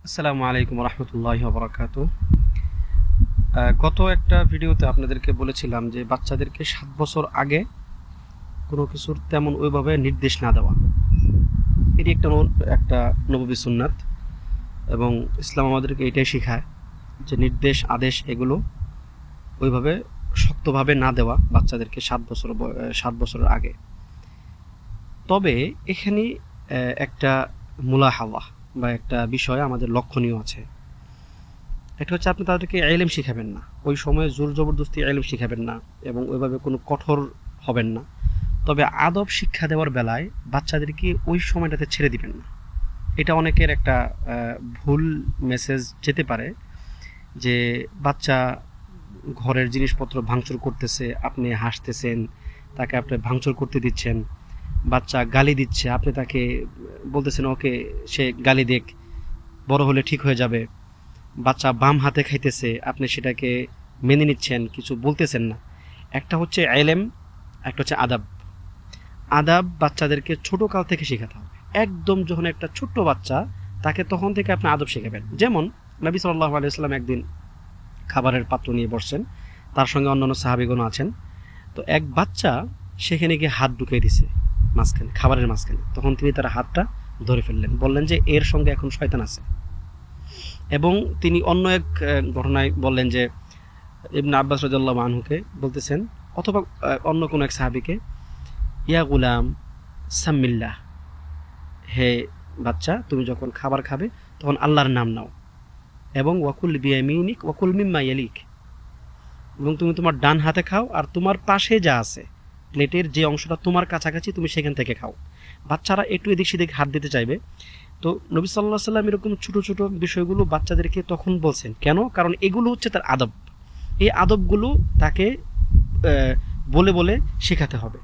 আসসালামু আলাইকুম রহমতুল্লাহি ওয়া বারাকাতুহু। গত একটা ভিডিওতে আপনাদেরকে বলেছিলাম যে বাচ্চাদেরকে 7 বছর আগে কোনো কিছুর তেমন ওইভাবে নির্দেশ না দেওয়া। এটি একটা নববী সুন্নাত এবং ইসলাম আমাদেরকে এটাই শেখায় যে নির্দেশ আদেশ এগুলো ওইভাবে শক্তভাবে না দেওয়া বাচ্চাদেরকে 7 বছরের আগে। তবে এখানে একটা মুলাহাওয়া বা একটা বিষয় আমাদের লক্ষণীয় আছে। এটা হচ্ছে আপনি তাদেরকে ইলম শিখাবেন না, ওই সময়ে জোর জবরদস্তি ইলম শিখাবেন না এবং ওইভাবে কোনো কঠোর হবেন না। তবে আদব শিক্ষা দেওয়ার বেলায় বাচ্চাদেরকে ওই সময়টাতে ছেড়ে দিবেন না। এটা অনেকের একটা ভুল মেসেজ যেতে পারে যে বাচ্চা ঘরের জিনিসপত্র ভাঙচুর করতেছে, আপনি হাসতেছেন, তাকে আপনি ভাঙচুর করতে দিচ্ছেন। বাচ্চা গালি দিচ্ছে, আপনি তাকে বলতেছেন ওকে সে গালি দেখ, বড় হলে ঠিক হয়ে যাবে। বাচ্চা বাম হাতে খাইতেছে, আপনি সেটাকে মেনে নিচ্ছেন, কিছু বলতেছেন না। একটা হচ্ছে ইলম, একটা হচ্ছে আদাব। আদাব বাচ্চাদেরকে ছোট কাল থেকে শেখাতে হবে। একদম যখন একটা ছোট্ট বাচ্চা, তাকে তখন থেকে আপনি আদব শেখাবেন। যেমন নবী সাল্লাল্লাহু আলাইহি ওয়াসাল্লাম একদিন খাবারের পাত্র নিয়ে বসছেন, তার সঙ্গে অন্যান্য সাহাবীগণ আছেন। তো এক বাচ্চা সেখানে গিয়ে হাত ঢুকিয়ে দিছে মাঝখানে, খাবারের মাঝখানে। তখন তিনি তার হাতটা ধরে ফেললেন, বললেন যে এর সঙ্গে এখন শয়তান আছে। এবং তিনি অন্য এক ঘটনায় বললেন যে ইবনে আব্বাস রাদিয়াল্লাহু আনহুকে বলতেছেন, অথবা অন্য কোনো এক সাহাবীকে, ইয়া গুলাম সাম্মিল্লাহ, হে বাচ্চা, তুমি যখন খাবার খাবে তখন আল্লাহর নাম নাও, এবং ওয়াকুল বিয়ামিনিক ওয়াকুল মিম্মা ইয়ালিক, এবং তুমি তোমার ডান হাতে খাও আর তোমার পাশে যা আছে প্লেটের যে অংশটা তোমার কাছাকাছি তুমি সেখান থেকে খাও। বাচ্চারা একটু এদিক সেদিক হাত দিতে চাইবে। তো নবী সাল্লাল্লাহু আলাইহি ওয়াসাল্লাম এরকম ছোট ছোট বিষয়গুলো বাচ্চাদেরকে তখন বলছেন কেন? কারণ এগুলো হচ্ছে তার আদব। এই আদবগুলো তাকে বলে বলে শেখাতে হবে।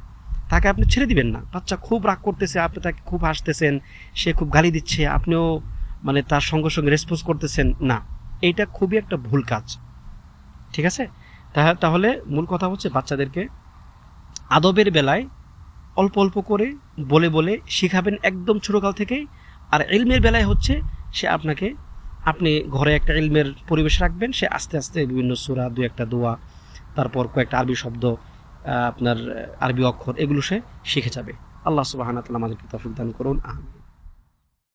তাকে আপনি ছেড়ে দিবেন না। বাচ্চা খুব রাগ করতেছে, আপনি তাকে খুব হাসতেছেন, সে খুব গালি দিচ্ছে, আপনিও মানে তার সঙ্গে সঙ্গে রেসপন্স করতেছেন না। এইটা খুবই একটা ভুল কাজ। ঠিক আছে? তাহলে মূল কথা হচ্ছে বাচ্চাদেরকে আদবের বেলায় অল্প অল্প করে বলে বলে শিখাবেন একদম ছোটকাল থেকেই। আর ইলমের বেলায় হচ্ছে সে আপনি ঘরে একটা ইলমের পরিবেশ রাখবেন, সে আস্তে আস্তে বিভিন্ন সূরা, দুই একটা দোয়া, তারপর কয়েকটা আরবি শব্দ, আপনার আরবি অক্ষর, এগুলো সে শিখে যাবে। আল্লাহ সুবহানাহু ওয়া তাআলা আমাদেরকে তৌফিক দান করুন। আমিন।